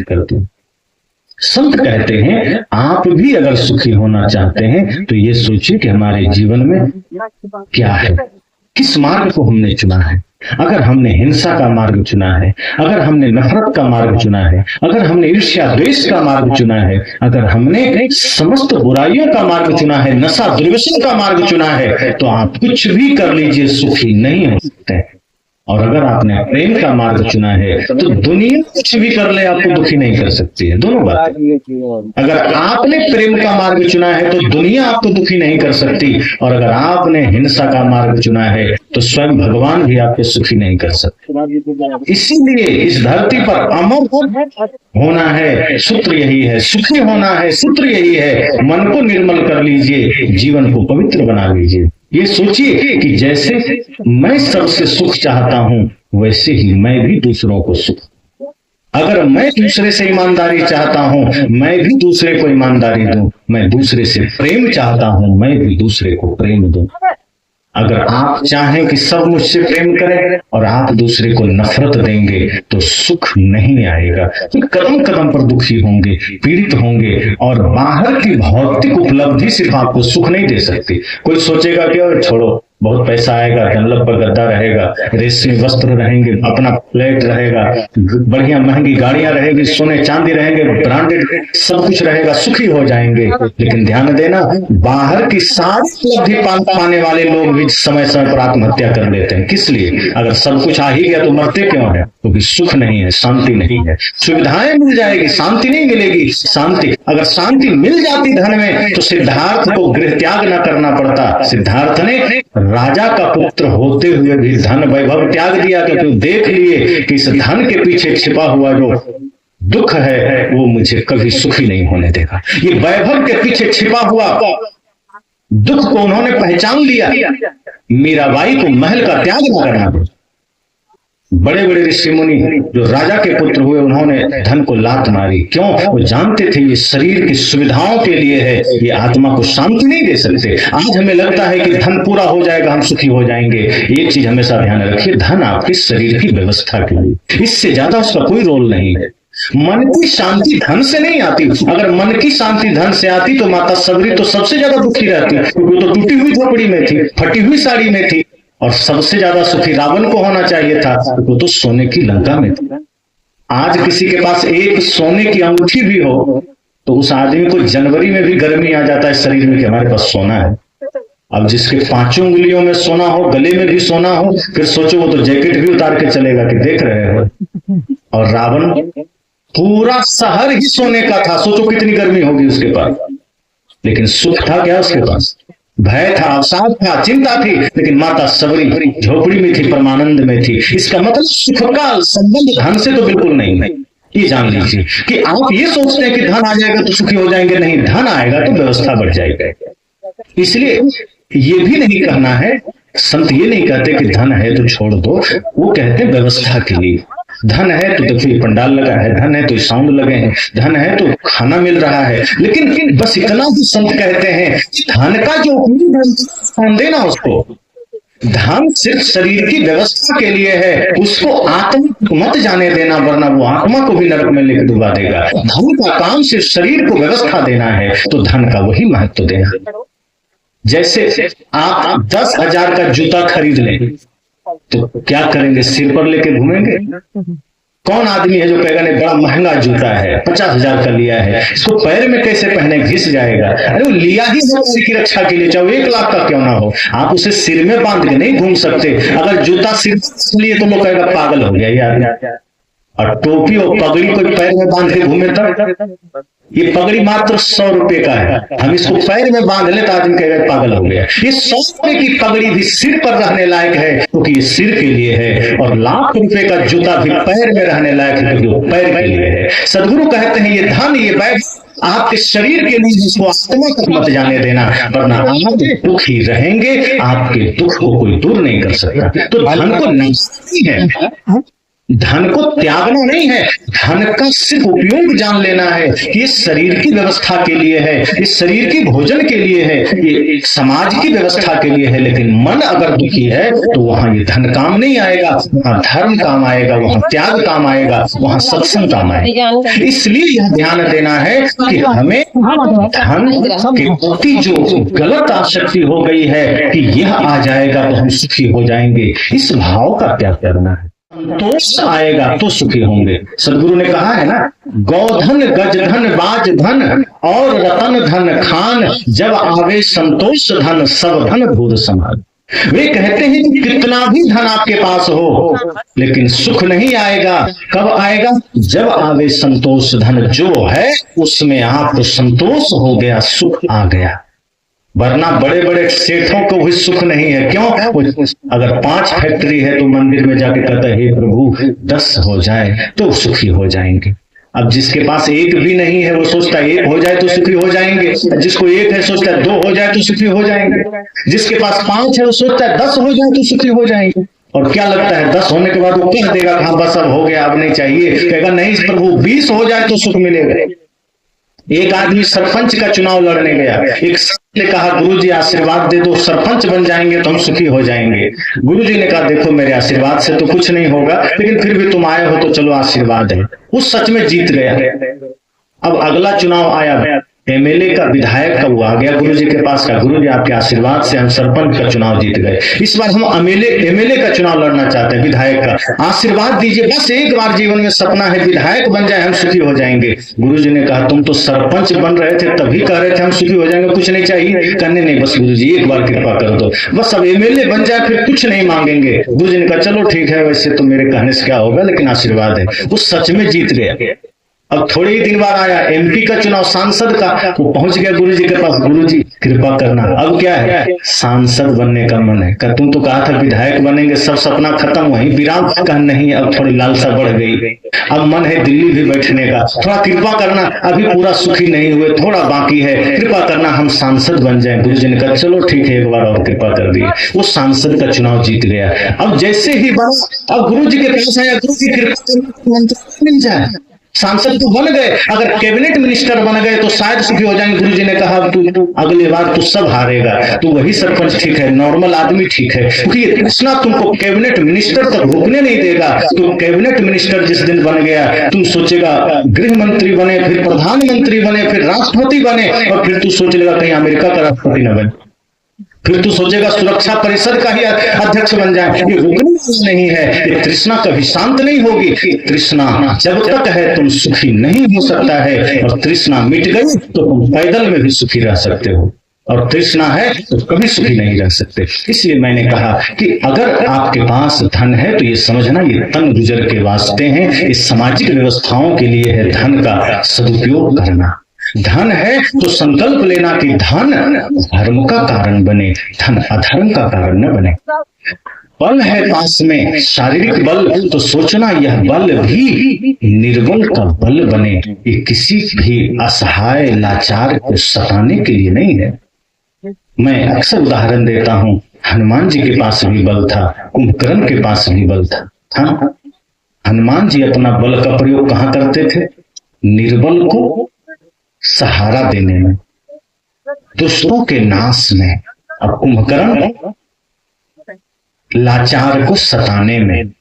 व्यतीत कर दूं। संत कहते हैं आप भी अगर सुखी होना चाहते हैं तो ये सोचिए कि हमारे जीवन में क्या है, किस मार्ग को हमने चुना है। अगर हमने हिंसा का मार्ग चुना है, अगर हमने नफरत का मार्ग चुना है, अगर हमने ईर्ष्या द्वेष का मार्ग चुना है, अगर हमने समस्त बुराइयों का मार्ग चुना है, नशा दुर्व्यसन का मार्ग चुना है, तो आप कुछ भी कर लीजिए सुखी नहीं हो सकते। और अगर आपने प्रेम का मार्ग चुना है तो दुनिया कुछ भी कर ले आपको दुखी नहीं कर सकती है। दोनों बात, अगर आपने प्रेम का मार्ग चुना है तो दुनिया आपको दुखी नहीं कर सकती, और अगर आपने हिंसा का मार्ग चुना है तो स्वयं भगवान भी आपको सुखी नहीं कर सकते। इसीलिए इस धरती पर अमर होना है, सूत्र यही है। सुखी होना है, सूत्र यही है। मन को निर्मल कर लीजिए, जीवन को पवित्र बना लीजिए। ये सोचिए कि जैसे मैं सबसे सुख चाहता हूं वैसे ही मैं भी दूसरों को सुख। अगर मैं दूसरे से ईमानदारी चाहता हूं मैं भी दूसरे को ईमानदारी दूं। मैं दूसरे से प्रेम चाहता हूं मैं भी दूसरे को प्रेम दूं। अगर आप चाहें कि सब मुझसे प्रेम करें और आप दूसरे को नफरत देंगे तो सुख नहीं आएगा। तो कदम कदम पर दुखी होंगे, पीड़ित होंगे, और बाहर की भौतिक उपलब्धि सिर्फ आपको सुख नहीं दे सकती। कोई सोचेगा कि छोड़ो, बहुत पैसा आएगा, डनलप पर गद्दा रहेगा, रेशमी वस्त्र रहेंगे, अपना फ्लैट रहेगा, बढ़िया महंगी गाड़ियां रहेगी, सोने चांदी रहेंगे, ब्रांडेड सब कुछ रहेगा, सुखी हो जाएंगे। लेकिन ध्यान देना, बाहर की सारी उपलब्धि पाने वाले लोग भी समय समय पर आत्महत्या कर लेते हैं। किस लिए? अगर सब कुछ आ ही गया तो मरते क्यों है? क्योंकि सुख नहीं है, शांति नहीं है। सुविधाएं मिल जाएगी, शांति नहीं मिलेगी। शांति, अगर शांति मिल जाती धन में तो सिद्धार्थ को गृह त्याग न करना पड़ता। सिद्धार्थ ने राजा का पुत्र होते हुए भी धन वैभव त्याग दिया, क्योंकि देख लिए कि इस धन के पीछे छिपा हुआ जो दुख है वो मुझे कभी सुखी नहीं होने देगा। ये वैभव के पीछे छिपा हुआ दुख को उन्होंने पहचान लिया। मीराबाई को महल का त्याग न करना पड़ा। बड़े बड़े ऋषि मुनि जो राजा के पुत्र हुए उन्होंने धन को लात मारी। क्यों? वो जानते थे ये शरीर की सुविधाओं के लिए है, ये आत्मा को शांति नहीं दे सकते। आज हमें लगता है कि धन पूरा हो जाएगा हम सुखी हो जाएंगे। एक चीज हमेशा ध्यान रखिए, धन आपके शरीर की व्यवस्था के लिए, इससे ज्यादा उसका कोई रोल नहीं है। मन की शांति धन से नहीं आती। अगर मन की शांति धन से आती तो माता सबरी तो सबसे ज्यादा दुखी रहती, क्योंकि वो तो टूटी हुई झोपड़ी में थी, फटी हुई साड़ी में थी। और सबसे ज्यादा सुखी रावण को होना चाहिए था, वो तो सोने की लंका में था। आज किसी के पास एक सोने की अंगूठी भी हो तो उस आदमी को जनवरी में भी गर्मी आ जाता है शरीर में कि हमारे पास सोना है। अब जिसके 5 उंगलियों में सोना हो, गले में भी सोना हो, फिर सोचो वो तो जैकेट भी उतार के चलेगा कि देख रहे हो। और रावण पूरा शहर ही सोने का था, सोचो कितनी गर्मी होगी उसके पास। लेकिन सुख था क्या उसके पास? भय था, अवसाद था, चिंता थी। लेकिन माता सबरी झोपड़ी में थी, परमानंद में थी। इसका मतलब सुख का संबंध धन से तो बिल्कुल नहीं है। ये जान लीजिए कि आप ये सोचते हैं कि धन आ जाएगा तो सुखी हो जाएंगे। नहीं, धन आएगा तो व्यवस्था बढ़ जाएगी। इसलिए ये भी नहीं कहना है, संत ये नहीं कहते कि धन है तो छोड़ दो, वो कहते हैं व्यवस्था के लिए। धन है तो देखिए पंडाल लगा है, धन है तो साउंड लगे हैं, धन है तो खाना मिल रहा है। लेकिन बस इतना ही संत कहते हैं कि धन का जो उपयोग देना उसको, धन सिर्फ शरीर की व्यवस्था के लिए है, उसको आत्मा मत जाने देना, वरना वो आत्मा को भी नरक में लेकर डुबा देगा। धन का काम सिर्फ शरीर को व्यवस्था देना है, तो धन का वही महत्व देना। जैसे आप 10,000 का जूता खरीद लें तो क्या करेंगे? सिर पर लेके घूमेंगे? कौन आदमी है जो कहेगा नहीं बड़ा महंगा जूता है, 50,000 का लिया है, इसको पैर में कैसे पहने, घिस जाएगा। अरे वो लिया ही सिर की रक्षा के लिए, चाहे 1 लाख का क्यों ना हो। आप उसे सिर में बांध के नहीं घूम सकते। अगर जूता सिर लिए तो लोग कहेगा पागल हो गया यार। और टोपी और पगड़ी कोई पैर में बांध के घूमे तब? ये पगड़ी मात्र 100 रुपए का है, हम इसको पैर में बांध ले तो आदमी कहेगा पागल हो गया। ये 100 रुपए की पगड़ी भी सिर पर रहने लायक है क्योंकि ये सिर के लिए है, और लाख रुपए का जूता भी पैर में रहने लायक है क्योंकि वो पैर के लिए है। सदगुरु कहते हैं ये धन, ये बैग आपके शरीर के लिए, जिसको आत्मा तक मत जाने देना, वरना आप दुख ही रहेंगे। आपके दुख को कोई दूर नहीं कर सकता। तो धन को नहीं है, धन को त्यागना नहीं है, धन का सिर्फ उपयोग जान लेना है कि ये शरीर की व्यवस्था के लिए है, इस शरीर की भोजन के लिए है, ये समाज की व्यवस्था के लिए है। लेकिन मन अगर दुखी है तो वहां ये धन काम नहीं आएगा, वहां धर्म काम आएगा, वहां त्याग काम आएगा, वहां सत्संग काम आएगा। इसलिए यह ध्यान देना है कि हमें धन के प्रति जो गलत आसक्ति हो गई है कि यह आ जाएगा तो हम सुखी हो जाएंगे, इस भाव का त्याग करना है। संतोष आएगा तो सुखी होंगे। सदगुरु ने कहा है ना, गौधन गज धन बाज धन और रतन धन खान, जब आवे संतोष धन सब धन भूर समान। वे कहते हैं कि कितना भी धन आपके पास हो लेकिन सुख नहीं आएगा। कब आएगा? जब आवे संतोष धन, जो है उसमें आपको संतोष हो गया, सुख आ गया। वरना बड़े बड़े सेठों को भी सुख नहीं है। क्यों? अगर 5 फैक्ट्री है तो मंदिर में जाके कहता है हे प्रभु 10 हो जाए तो सुखी हो जाएंगे। अब जिसके पास एक भी नहीं है वो सोचता है 1 हो जाए तो सुखी हो जाएंगे, जिसको 1 है सोचता है 2 हो जाए तो सुखी हो जाएंगे, जिसके पास 5 है वो सोचता है 10 हो जाए तो सुखी हो जाएंगे। और क्या लगता है 10 होने के बाद वो कह देगा हाँ बस अब हो गया, अब नहीं चाहिए। कहेगा नहीं प्रभु 20 हो जाए तो सुख मिलेगा। एक आदमी सरपंच का चुनाव लड़ने गया, एक संत ने कहा गुरुजी आशीर्वाद दे दो, सरपंच बन जाएंगे तो हम सुखी हो जाएंगे। गुरुजी ने कहा देखो मेरे आशीर्वाद से तो कुछ नहीं होगा, लेकिन फिर भी तुम आए हो तो चलो आशीर्वाद है। उस सच में जीत गया। अब अगला चुनाव आया, एमएलए का, विधायक का, वो आ गया गुरुजी के पास का, गुरुजी आपके आशीर्वाद से हम सरपंच का चुनाव जीत गए, इस बार हम एमएलए का चुनाव लड़ना चाहते हैं, विधायक का आशीर्वाद दीजिए, बस एक बार जीवन में सपना है विधायक बन जाए हम सुखी हो जाएंगे। गुरुजी ने कहा तुम तो सरपंच बन रहे थे तभी कह रहे थे हम सुखी हो जाएंगे, कुछ नहीं चाहिए। कहने नहीं बस गुरुजी एक बार कृपा कर दो, बस अब एमएलए बन जाए फिर कुछ नहीं मांगेंगे। गुरुजी ने कहा चलो ठीक है, वैसे तो मेरे कहने से क्या होगा लेकिन आशीर्वाद है। वो सच में जीत गया। अब थोड़े ही दिन बाद आया एमपी का चुनाव, सांसद का, वो पहुंच गया गुरुजी के पास, गुरुजी कृपा करना अब क्या है, सांसद बनने का मन है। तुम तो कहा था विधायक बनेंगे, सब सपना खत्म, वहीं विराम। कहा नहीं अब थोड़ी लालसा बढ़ गई, अब मन है दिल्ली भी बैठने का, थोड़ा कृपा करना, अभी पूरा सुखी नहीं हुए, थोड़ा बाकी है, कृपा करना हम सांसद बन जाए। गुरुजी ने कहा चलो ठीक है एक बार और कृपा कर दिए। वो सांसद का चुनाव जीत गया। अब जैसे ही बना, अब गुरुजी के पास आया, गुरुजी कृपा मिल जाए, सांसद तो बन गए, अगर कैबिनेट मिनिस्टर बन गए तो शायद सुखी हो जाएंगे। गुरुजी ने कहा तू अगले बार तू सब हारेगा, तू वही सरपंच ठीक है, नॉर्मल आदमी ठीक है, क्योंकि कृष्णा तुमको कैबिनेट मिनिस्टर तक रुकने नहीं देगा। तो कैबिनेट मिनिस्टर जिस दिन बन गया तुम सोचेगा गृह मंत्री बने, फिर प्रधानमंत्री बने, फिर राष्ट्रपति बने, और फिर तू सोच लेगा कहीं अमेरिका का राष्ट्रपति न बने, फिर तू सोचेगा सुरक्षा परिषद का ही अध्यक्ष बन जाए। ये रुकने वाला नहीं है, ये तृष्णा कभी शांत नहीं होगी। तृष्णा जब तक है तुम सुखी नहीं हो सकता है, और तृष्णा मिट गई तो तुम पैदल में भी सुखी रह सकते हो, और तृष्णा है तो कभी सुखी नहीं रह सकते। इसलिए मैंने कहा कि अगर आपके पास धन है तो ये समझना ये तन गुजर के वास्ते हैं, इस सामाजिक व्यवस्थाओं के लिए है धन का सदुपयोग करना। धन है तो संकल्प लेना कि धन धर्म का कारण बने, धन अधर्म का कारण न बने। बल है पास में शारीरिक बल, तो सोचना यह बल भी निर्बल का बल बने। ये किसी भी असहाय लाचार को सताने के लिए नहीं है। मैं अक्सर उदाहरण देता हूं, हनुमान जी के पास भी बल था, कुंभकर्ण के पास भी बल था। हनुमान जी अपना बल का प्रयोग कहां करते थे? निर्बल को सहारा देने में, दुष्टों के नाश में। अब कुंभकर्ण लाचार को सताने में,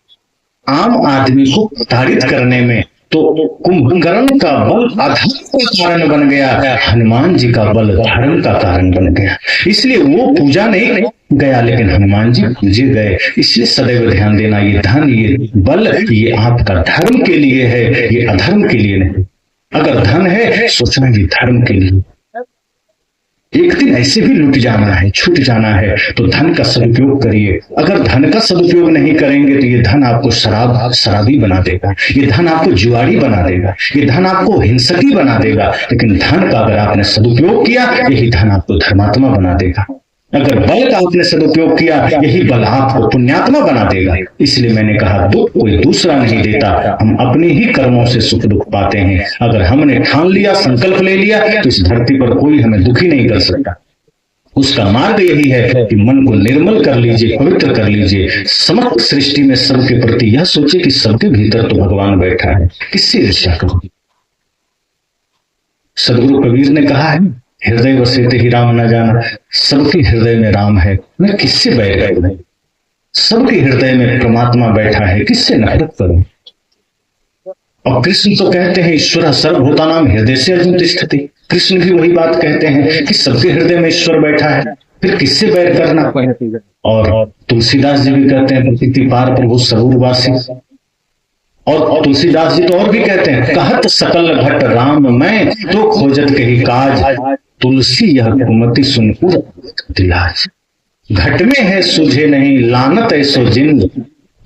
आम आदमी को प्रताड़ित करने में। तो कुंभकर्ण का बल अधर्म का कारण बन गया, हनुमान जी का बल धर्म का कारण बन गया। इसलिए वो पूजा नहीं गया लेकिन हनुमान जी पूजे गए। इसलिए सदैव ध्यान देना, ये धन ये बल ये आपका धर्म के लिए है, ये अधर्म के लिए नहीं। अगर धन है सोचना ये धर्म के लिए, एक दिन ऐसे भी लुट जाना है, छूट जाना है, तो धन का सदुपयोग करिए। अगर धन का सदुपयोग नहीं करेंगे तो ये धन आपको शराबी बना देगा, ये धन आपको जुआरी बना देगा, ये धन आपको हिंसकी बना देगा। लेकिन धन का अगर आपने सदुपयोग किया, यही धन आपको धर्मात्मा बना देगा। अगर बल का आपने सदुपयोग किया, यही बल आपको पुण्यात्मा बना देगा। इसलिए मैंने कहा दुख कोई दूसरा नहीं देता, हम अपने ही कर्मों से सुख दुख पाते हैं। अगर हमने ठान लिया, संकल्प ले लिया, तो इस धरती पर कोई हमें दुखी नहीं कर सकता। उसका मार्ग यही है कि मन को निर्मल कर लीजिए, पवित्र कर लीजिए। समस्त सृष्टि में सबके प्रति यह सोचे कि सबके भीतर तो भगवान बैठा है, किससे ईर्ष्या करूं। सदगुरु कबीर ने कहा है, हृदय वसेते ही राम न जाना। सबके हृदय में राम है, मैं किससे बैर करूं। सबके हृदय में परमात्मा बैठा है, किससे नफरत करूं। और कृष्ण तो कहते हैं ईश्वर सर्वभूतानां हृदय से अर्जुन तिष्ठति। कृष्ण भी वही बात कहते हैं कि सबके हृदय में ईश्वर बैठा है, फिर किससे बैर करना। और तुलसीदास जी भी कहते हैं प्रकृति पार प्रभु सरूरवासी। और तुलसीदास जी तो और भी कहते हैं, कहत सकल घट राम मैं तो खोजत कही काज, तुलसी यह कुमति सुनपुर दिलाज। घट में है सुझे नहीं लानत ऐसो जिन,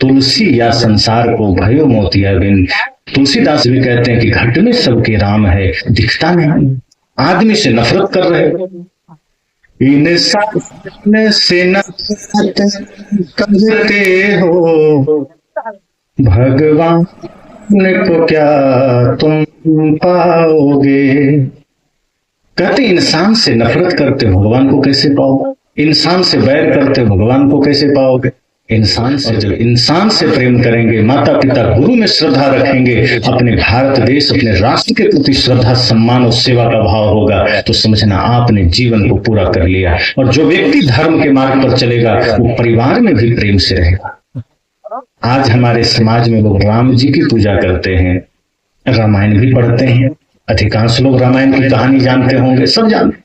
तुलसी या संसार को भयो मोतिया बिन। तुलसीदास भी कहते हैं कि घट में सबके राम है, दिखता नहीं, आदमी से नफरत कर रहे। इंसान से नफरत करते हो, भगवान को क्या तुम पाओगे। कहते इंसान से नफरत करते हो, भगवान को कैसे पाओगे। इंसान से बैर करते हो, भगवान को कैसे पाओगे। इंसान से जब इंसान से प्रेम करेंगे, माता पिता गुरु में श्रद्धा रखेंगे, अपने भारत देश अपने राष्ट्र के प्रति श्रद्धा सम्मान और सेवा का भाव होगा, तो समझना आपने जीवन को पूरा कर लिया। और जो व्यक्ति धर्म के मार्ग पर चलेगा वो परिवार में भी प्रेम से रहेगा। आज हमारे समाज में लोग राम जी की पूजा करते हैं, रामायण भी पढ़ते हैं। अधिकांश लोग रामायण की कहानी जानते होंगे, सब जानते।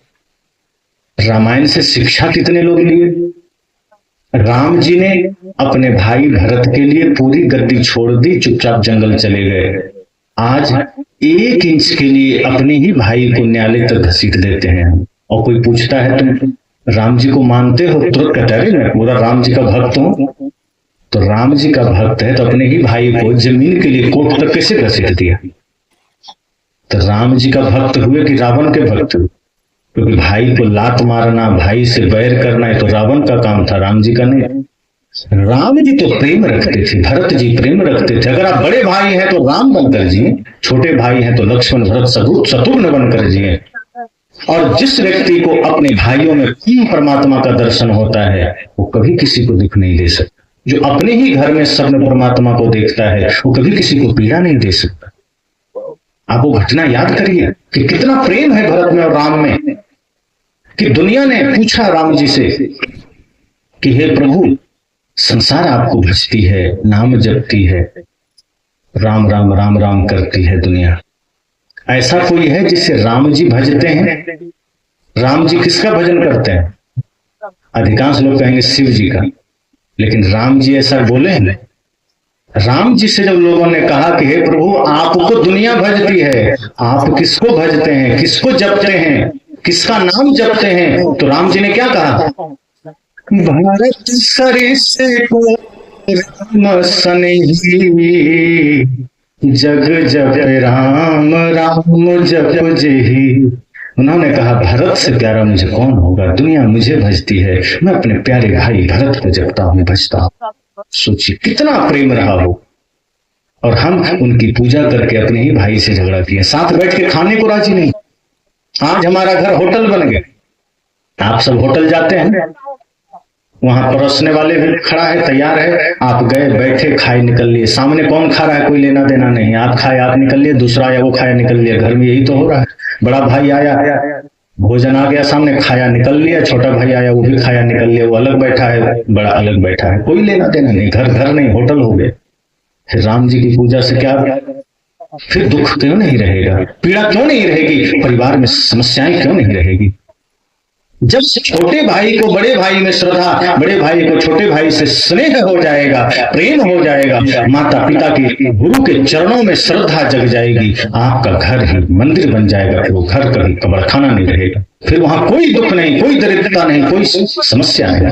रामायण से शिक्षा कितने लोग लिए। राम जी ने अपने भाई भरत के लिए पूरी गद्दी छोड़ दी, चुपचाप जंगल चले गए। आज 1 इंच के लिए अपने ही भाई को न्यायालय तक घसीट देते हैं। और कोई पूछता है तुम राम जी को मानते हो, तुरंत कहता है मैं पूरा राम जी का भक्त हूं। तो राम जी का भक्त है तो अपने ही भाई को जमीन के लिए कोर्ट तक कैसे घसीट दिया। तो राम जी का भक्त हुए कि रावण के भक्त हुए। क्योंकि भाई को लात मारना, भाई से बैर करना है तो रावण का काम था, राम जी का नहीं। राम जी तो प्रेम रखते थे, भरत जी प्रेम रखते थे। अगर आप बड़े भाई हैं तो राम बनकर जिए, छोटे भाई हैं तो लक्ष्मण भरत शत्रुघ्न बनकर जिए। और जिस व्यक्ति को अपने भाइयों में परमात्मा का दर्शन होता है वो कभी किसी को दुख नहीं दे सकता। जो अपने ही घर में सब में परमात्मा को देखता है वो कभी किसी को पीड़ा नहीं दे सकता। आप वो घटना याद करिए कि कितना प्रेम है भरत में और राम में, कि दुनिया ने पूछा राम जी से कि हे प्रभु संसार आपको भजती है, नाम जपती है, राम राम राम राम करती है दुनिया, ऐसा कोई है जिसे राम जी भजते हैं। राम जी किसका भजन करते हैं? अधिकांश लोग कहेंगे शिव जी का, लेकिन राम जी ऐसा बोले हैं। राम जी से जब लोगों ने कहा कि हे प्रभु आपको दुनिया भजती है, आप किसको भजते हैं, किसको जपते हैं, किसका नाम जपते हैं, तो राम जी ने क्या कहा? भारत सरिसे को राम सनेही, जग जप राम राम जप जेही। उन्होंने कहा भरत से प्यारा मुझे कौन होगा, दुनिया मुझे भजती है, मैं अपने प्यारे भाई भरत को जपता हूँ, भजता हूँ। सोचिए कितना प्रेम रहा हो। और हम उनकी पूजा करके अपने ही भाई से झगड़ा किया, साथ बैठ के खाने को राजी नहीं। आज हमारा घर होटल बन गया। आप सब होटल जाते हैं, वहां परोसने वाले भी खड़ा है, तैयार है, आप गए बैठे खाए निकल लिए। सामने कौन खा रहा है, कोई लेना देना नहीं। आप खाए आप निकल लिए, दूसरा आया वो खाया निकल लिया। घर में यही तो हो रहा है। बड़ा भाई आया, भोजन आ गया सामने, खाया निकल लिया। छोटा भाई आया, वो भी खाया निकल लिया। वो अलग बैठा है, बड़ा अलग बैठा है, कोई लेना देना नहीं। घर घर नहीं, होटल हो गए। फिर राम जी की पूजा से क्या, फिर दुख क्यों नहीं रहेगा, पीड़ा क्यों नहीं रहेगी, परिवार में समस्याएं क्यों नहीं रहेगी। जब छोटे भाई को बड़े भाई में श्रद्धा, बड़े भाई को छोटे भाई से स्नेह हो जाएगा, प्रेम हो जाएगा, माता पिता के गुरु के चरणों में श्रद्धा जग जाएगी, आपका घर ही मंदिर बन जाएगा। फिर वो घर कभी कब्रखाना नहीं रहेगा, फिर वहां कोई दुख नहीं, कोई दरिद्रता नहीं, कोई समस्या नहीं।